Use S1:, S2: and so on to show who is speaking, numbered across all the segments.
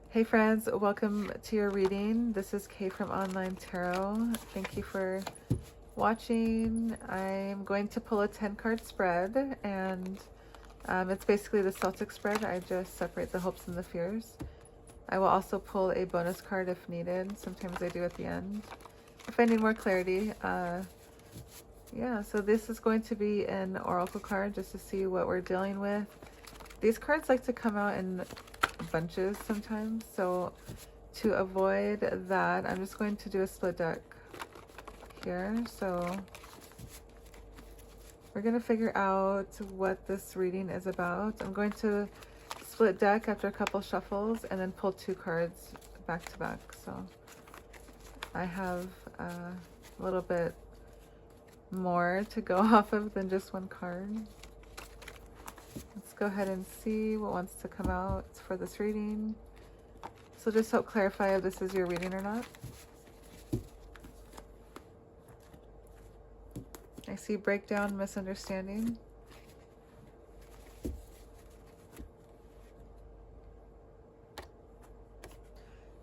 S1: Hey friends, welcome to your reading. This is Kay from Online Tarot. Thank you for watching. I'm going to pull a 10-card spread, and it's basically the Celtic spread. I just separate the hopes and the fears. I will also pull a bonus card if needed. Sometimes I do at the end if I need more clarity. Yeah, so this is going to be an oracle card just to see what we're dealing with. These cards like to come out in bunches sometimes, so to avoid that, I'm just going to do a split deck here. So we're going to figure out what this reading is about. I'm going to split deck after a couple shuffles and then pull 2 cards back to back. So I have a little bit more to go off of than just one card. Let's go ahead and see what wants to come out for this reading. So just help clarify if this is your reading or not. I see breakdown, misunderstanding.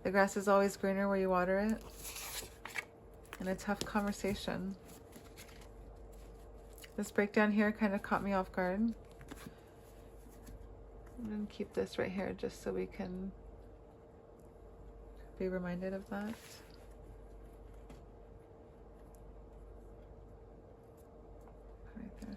S1: The grass is always greener where you water it. And a tough conversation. This breakdown here kind of caught me off guard. I'm going to keep this right here just so we can be reminded of that. Right there.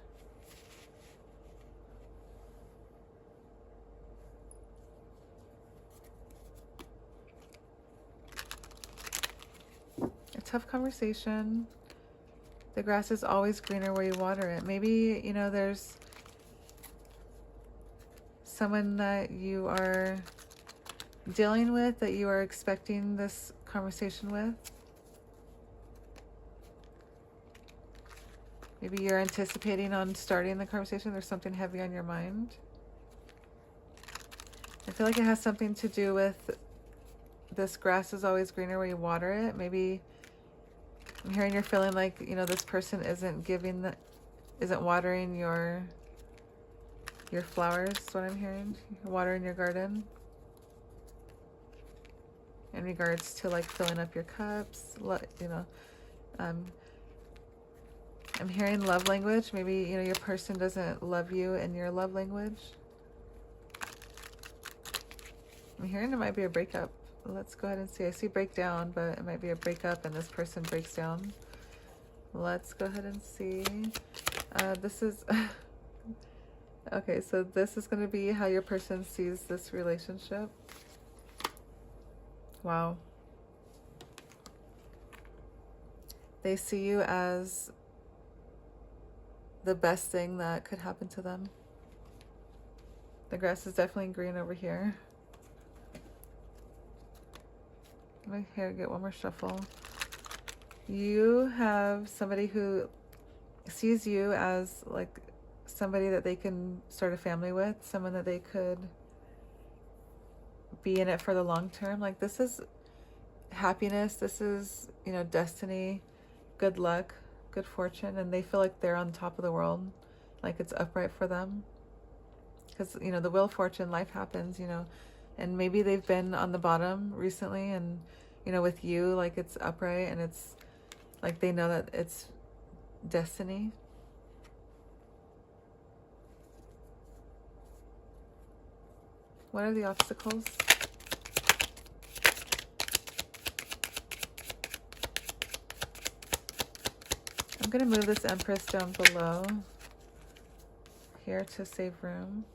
S1: A tough conversation. The grass is always greener where you water it. Maybe, you know, there's someone that you are dealing with that you are expecting this conversation with. Maybe you're anticipating on starting the conversation. There's something heavy on your mind. I feel like it has something to do with this grass is always greener where you water it. Maybe I'm hearing you're feeling like, you know, this person isn't watering your flowers, is what I'm hearing. Watering your garden. In regards to like filling up your cups, you know. I'm hearing love language. Maybe, you know, your person doesn't love you in your love language. I'm hearing it might be a breakup. Let's go ahead and see. I see breakdown, but it might be a breakup and this person breaks down. Let's go ahead and see. This is... okay, so this is going to be how your person sees this relationship. Wow. They see you as the best thing that could happen to them. The grass is definitely green over here. Let me get one more shuffle. You have somebody who sees you as like somebody that they can start a family with, someone that they could be in it for the long term. Like, this is happiness. This is, you know, destiny, good luck, good fortune, and they feel like they're on top of the world, like it's upright for them. Because, you know, the wheel of fortune, life happens, you know, and maybe they've been on the bottom recently, and, you know, with you, like, it's upright, and it's like they know that it's destiny. What are the obstacles? I'm going to move this Empress down below here to save room.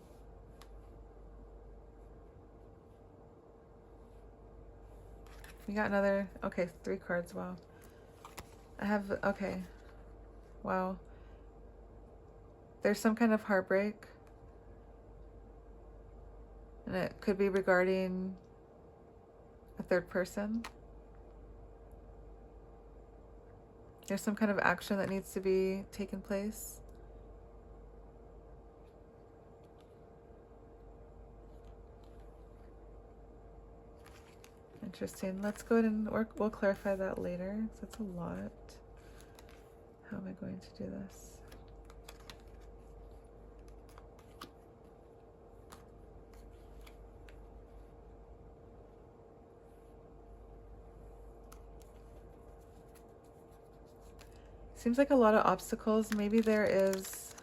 S1: We got another, okay, 3 cards. Wow. I have, okay. Wow. There's some kind of heartbreak. And it could be regarding a third person. There's some kind of action that needs to be taken place. Interesting. Let's go ahead and we'll clarify that later, because that's a lot. How am I going to do this? Seems like a lot of obstacles. Maybe there is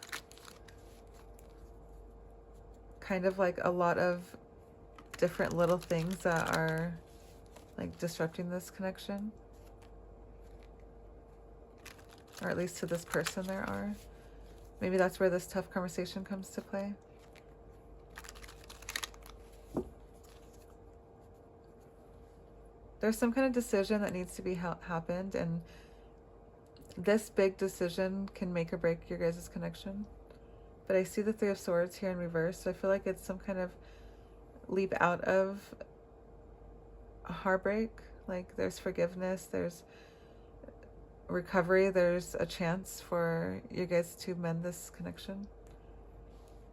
S1: kind of like a lot of different little things that are like disrupting this connection. Or at least to this person there are. Maybe that's where this tough conversation comes to play. There's some kind of decision that needs to be happened, and this big decision can make or break your guys' connection. But I see the Three of Swords here in reverse, so I feel like it's some kind of leap out of a heartbreak. Like there's forgiveness, there's recovery, there's a chance for you guys to mend this connection.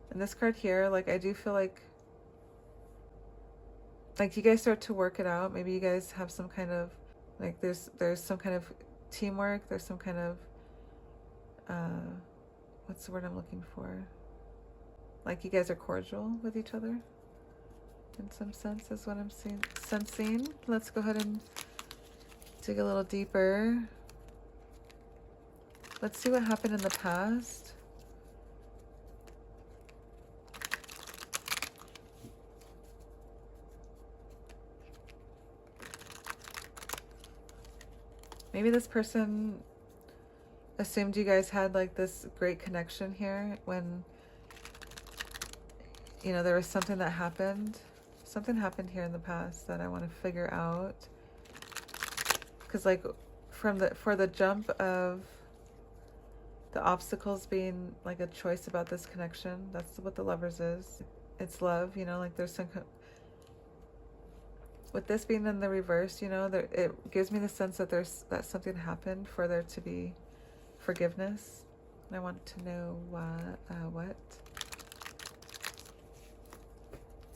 S1: And this card here, like I do feel like you guys start to work it out. Maybe you guys have some kind of, like there's some kind of teamwork, there's some kind of, what's the word I'm looking for? Like you guys are cordial with each other in some sense is what I'm sensing. Let's go ahead and dig a little deeper. Let's see what happened in the past. Maybe this person assumed you guys had like this great connection here when, you know, there was something that happened. Something happened here in the past that I want to figure out. Because like for the jump of the obstacles being like a choice about this connection, that's what the Lovers is. It's love, you know, like there's some, with this being in the reverse, you know, it gives me the sense that that something happened for there to be forgiveness. And I want to know what.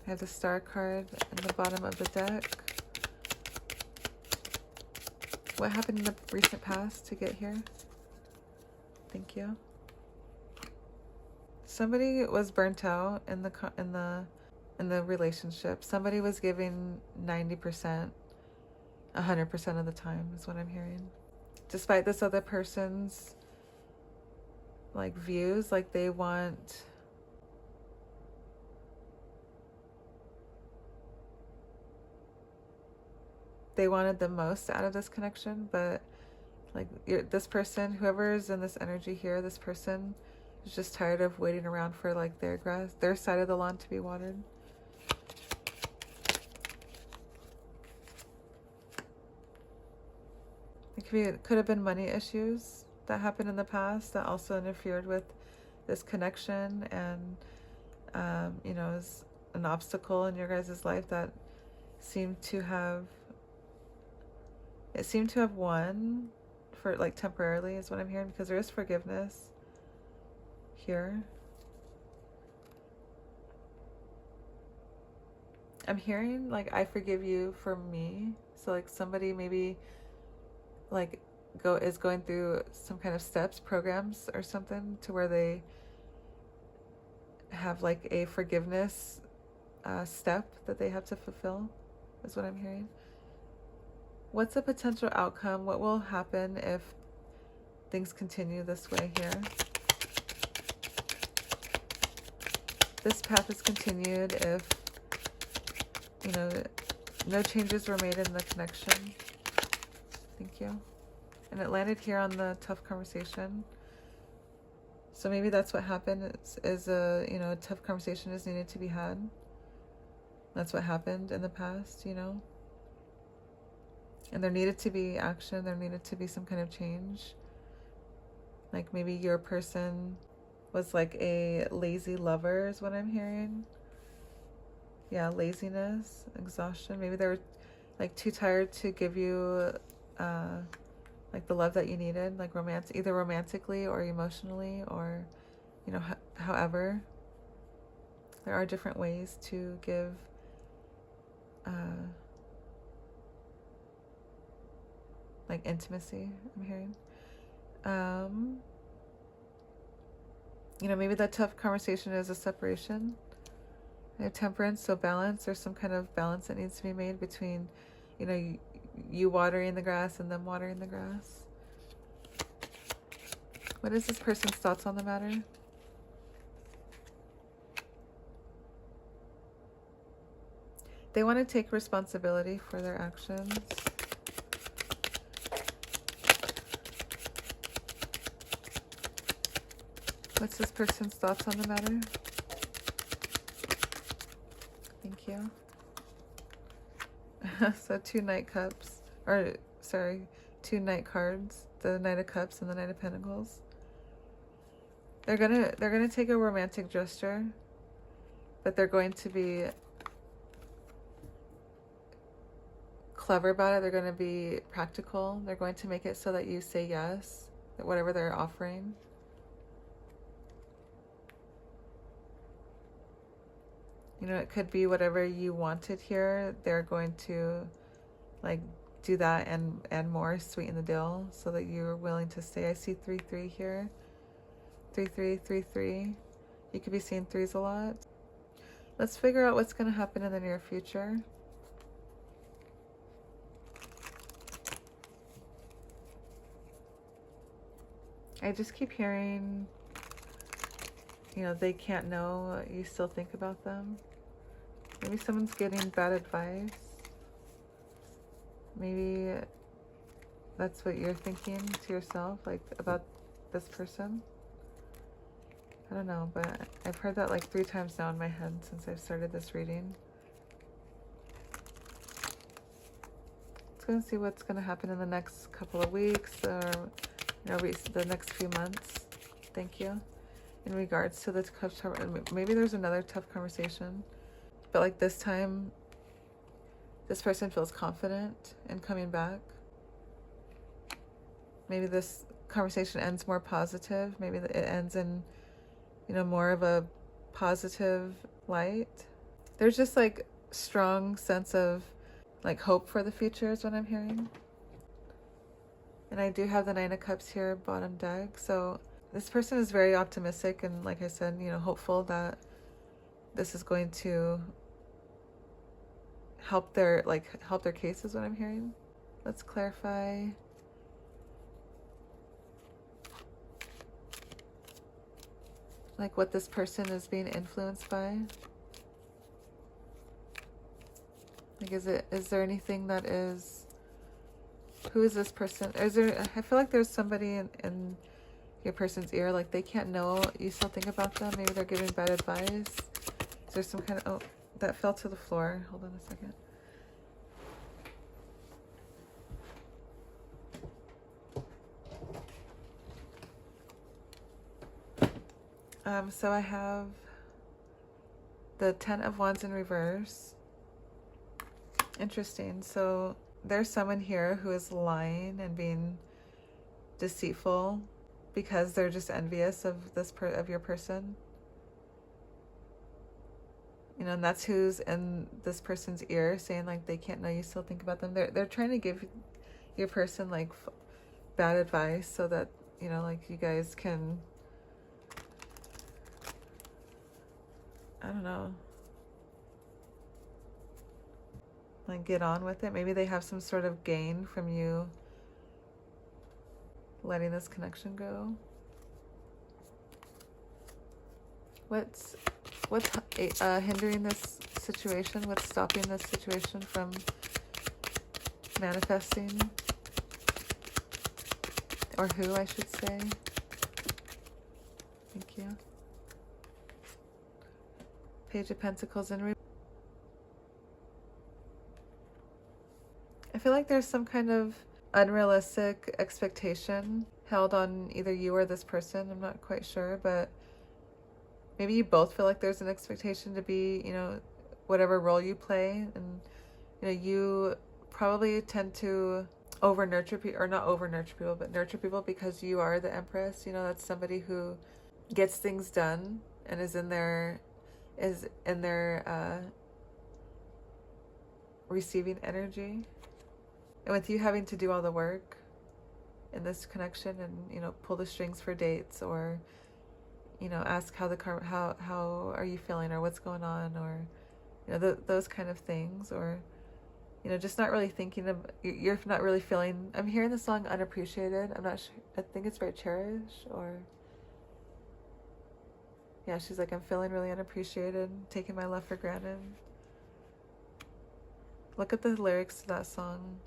S1: I have the Star card in the bottom of the deck. What happened in the recent past to get here? Thank you. Somebody was burnt out in the relationship. Somebody was giving 90%, 100% of the time is what I'm hearing. Despite this other person's like views, like they wanted the most out of this connection, but like this person, whoever is in this energy here, this person is just tired of waiting around for like their side of the lawn to be watered. It could have been money issues that happened in the past that also interfered with this connection, and you know, is an obstacle in your guys' life that seemed to have won for like temporarily is what I'm hearing, because there is forgiveness here. I'm hearing like I forgive you for me. So like somebody maybe like is going through some kind of programs or something to where they have like a forgiveness step that they have to fulfill is what I'm hearing. What's the potential outcome? What will happen if things continue this way here? This path is continued if, you know, no changes were made in the connection. Thank you. And it landed here on the tough conversation. So maybe that's what happened, is a, you know, a tough conversation is needed to be had. That's what happened in the past, you know. And there needed to be action. There needed to be some kind of change. Like maybe your person was like a lazy lover is what I'm hearing. Yeah, laziness, exhaustion. Maybe they were like too tired to give you like the love that you needed, like either romantically or emotionally, or, you know, however. There are different ways to give like intimacy, I'm hearing. You know, maybe that tough conversation is a separation. I have Temperance, so balance. There's some kind of balance that needs to be made between, you know, you watering the grass and them watering the grass. What is this person's thoughts on the matter? They want to take responsibility for their actions. What's this person's thoughts on the matter? Thank you. So 2 Knight Cups, or sorry, 2 Knight cards, the Knight of Cups and the Knight of Pentacles. They're gonna take a romantic gesture, but they're going to be clever about it. They're going to be practical. They're going to make it so that you say yes, that whatever they're offering. You know, it could be whatever you wanted here. They're going to like do that and more, sweeten the deal so that you're willing to stay. I see 3-3 here. 3-3, 3-3. You could be seeing threes a lot. Let's figure out what's going to happen in the near future. I just keep hearing, you know, they can't know you still think about them. Maybe someone's getting bad advice. Maybe that's what you're thinking to yourself, like about this person. I don't know, but I've heard that like 3 times now in my head since I've started this reading. Let's go and see what's going to happen in the next couple of weeks, or you know, the next few months. Thank you. In regards to the tough, maybe there's another tough conversation, but like this time, this person feels confident in coming back. Maybe this conversation ends more positive. Maybe it ends in, you know, more of a positive light. There's just like strong sense of like hope for the future is what I'm hearing. And I do have the 9 of Cups here, bottom deck. So this person is very optimistic and, like I said, you know, hopeful that this is going to help their case is what I'm hearing. Let's clarify. Like what this person is being influenced by. Like is there anything that is, who is this person? I feel like there's somebody in your person's ear, like they can't know you still think about them. Maybe they're giving bad advice. Is there some kind of, oh, that fell to the floor. Hold on a second. So I have the 10 of Wands in reverse. Interesting. So there's someone here who is lying and being deceitful because they're just envious of of your person. You know, and that's who's in this person's ear saying like they can't know you still think about them. They're trying to give your person like bad advice so that, you know, like you guys can, I don't know, like get on with it. Maybe they have some sort of gain from you letting this connection go. What's hindering this situation? What's stopping this situation from manifesting? Or who, I should say. Thank you. Page of Pentacles in reverse. I feel like there's some kind of unrealistic expectation held on either you or this person. I'm not quite sure, but maybe you both feel like there's an expectation to be, you know, whatever role you play. And, you know, you probably tend to over-nurture people, or not over-nurture people, but nurture people because you are the Empress. You know, that's somebody who gets things done and is in their receiving energy. And with you having to do all the work in this connection and, you know, pull the strings for dates, or, you know, ask how are you feeling, or what's going on, or, you know, those kind of things, or, you just not really thinking of, you're not really feeling, I'm hearing the song Unappreciated. I'm not sure, I think it's by Cherish, or, yeah, she's like, I'm feeling really unappreciated, taking my love for granted. Look at the lyrics to that song.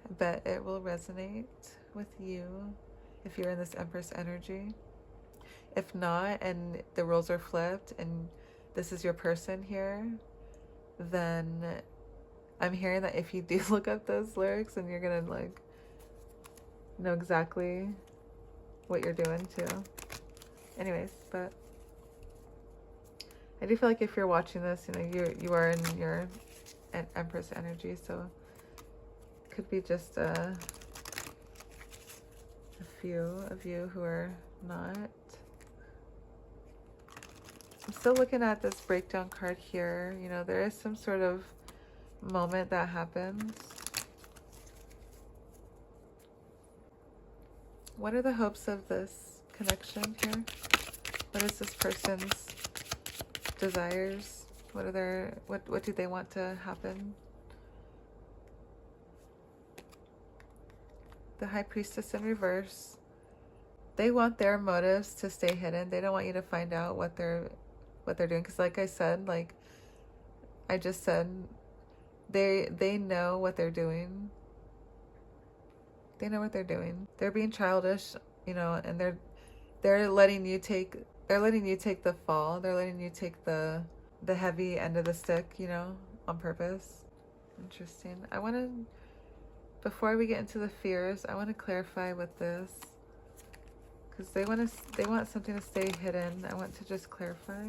S1: I bet it will resonate with you if you're in this Empress energy. If not, and the roles are flipped and this is your person here, then I'm hearing that if you do look up those lyrics, and you're gonna like know exactly what you're doing too. Anyways, but I do feel like if you're watching this, you are in your Empress energy, so it could be just a few of you who are not. I'm still looking at this breakdown card here. There is some sort of moment that happens. What are the hopes of this connection here? What is this person's desires? What do they want to happen? The High Priestess in reverse. They want their motives to stay hidden. They don't want you to find out what they're doing, because like I said, like I just said, they know what they're doing. They know what they're doing. They're being childish, and they're letting you take the fall. They're letting you take the heavy end of the stick, on purpose. Interesting. Before we get into the fears, I want to clarify with this, because they want something to stay hidden. I want to just clarify.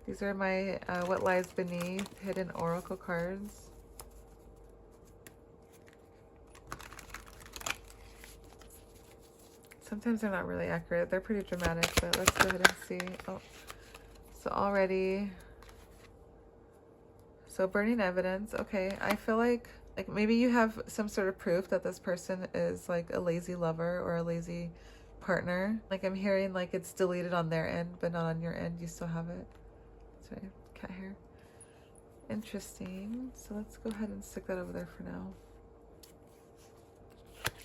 S1: These are my What Lies Beneath hidden oracle cards. Sometimes they're not really accurate. They're pretty dramatic, but let's go ahead and see. Oh, so already. So burning evidence. Okay, I feel like maybe you have some sort of proof that this person is like a lazy lover or a lazy partner. Like I'm hearing like it's deleted on their end, but not on your end. You still have it. Sorry, cat hair. Interesting. So let's go ahead and stick that over there for now.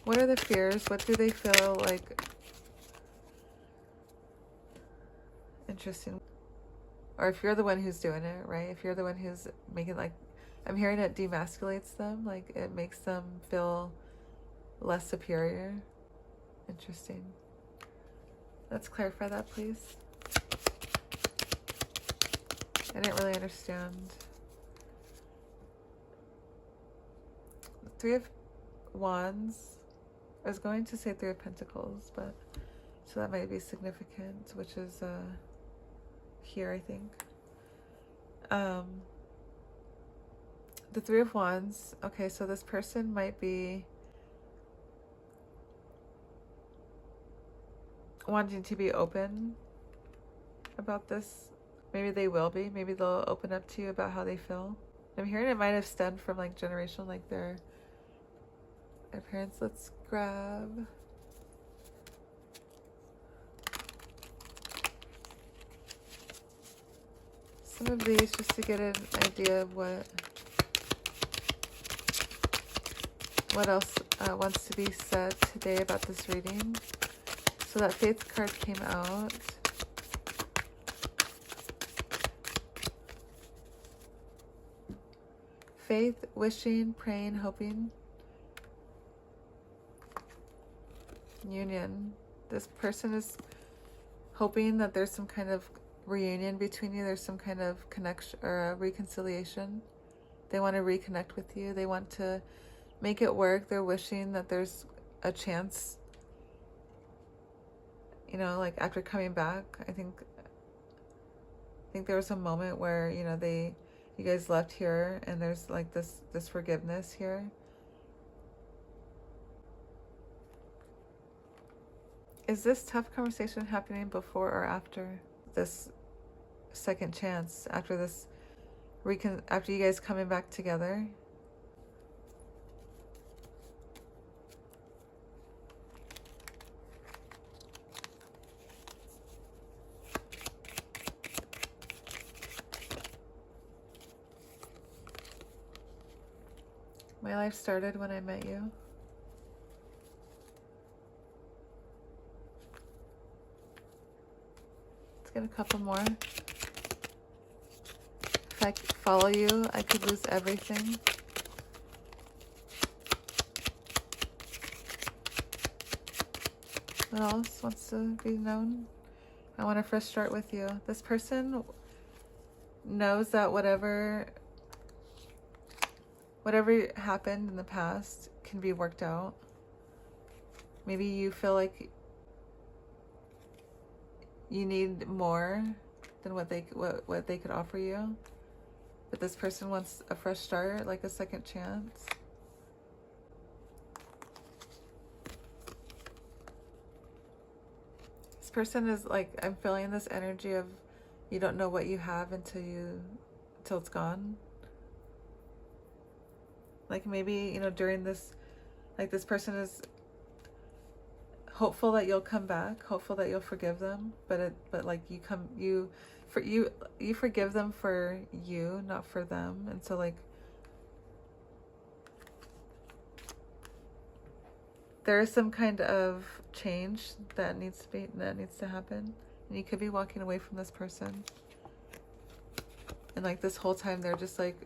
S1: What are the fears? What do they feel like? Interesting. Or if you're the one who's doing it, right? If you're the one who's making, like, I'm hearing it demasculates them. Like it makes them feel less superior. Interesting. Let's clarify that, please. I didn't really understand. Three of Wands. I was going to say Three of Pentacles, but so that might be significant, which is here, I think. The Three of Wands. Okay, so this person might be wanting to be open about this. Maybe they will be. Maybe they'll open up to you about how they feel. I'm hearing it might have stemmed from like generational, like their parents. Let's grab. Some of these just to get an idea of what else wants to be said today about this reading. So that Faith card came out. Faith, wishing, praying, hoping. Union. This person is hoping that there's some kind of reunion between you. There's some kind of connection or reconciliation. They want to reconnect with you. They want to make it work. They're wishing that there's a chance, like after coming back. I think there was a moment where, you guys left here and there's like this forgiveness here. Is this tough conversation happening before or after this second chance, after this after you guys coming back together? My life started when I met you. Let's get a couple more. If I could follow you, I could lose everything. What else wants to be known? I want to fresh start with you. This person knows that whatever happened in the past can be worked out. Maybe you feel like you need more than what they could offer you, but this person wants a fresh start, like a second chance. This person is like, I'm feeling this energy of you don't know what you have until it's gone. Like maybe, you know, during this, like this person is hopeful that you'll come back, hopeful that you'll forgive them, but like you forgive them for you, not for them. And so like there is some kind of change that needs to happen, and you could be walking away from this person, and like this whole time they're just like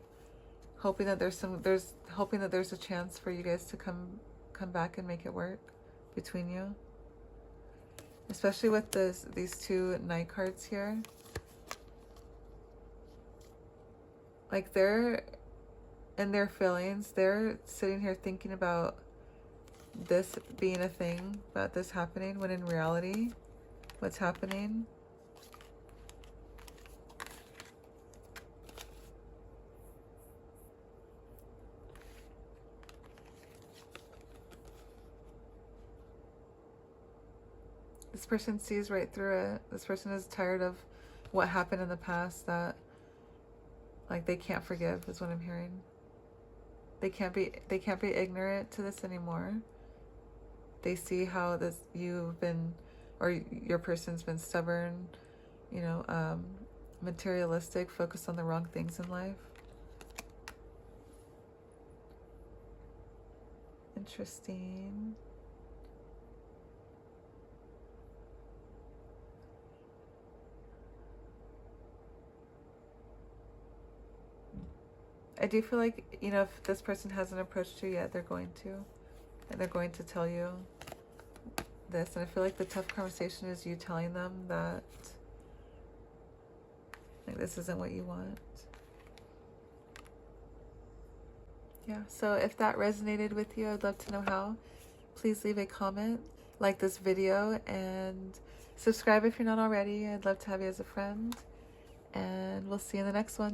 S1: hoping that there's a chance for you guys to come back and make it work between you. Especially with these two Knight cards here. Like they're in their feelings, they're sitting here thinking about this being a thing, about this happening, when in reality, what's happening this person sees right through it. This person is tired of what happened in the past, that like they can't forgive, is what I'm hearing. They can't be ignorant to this anymore. They see how you've been, or your person's been stubborn, you know, materialistic, focused on the wrong things in life. Interesting. I do feel like, you know, if this person hasn't approached you yet, they're going to. And they're going to tell you this. And I feel like the tough conversation is you telling them that like this isn't what you want. Yeah, so if that resonated with you, I'd love to know how. Please leave a comment, like this video, and subscribe if you're not already. I'd love to have you as a friend. And we'll see you in the next one.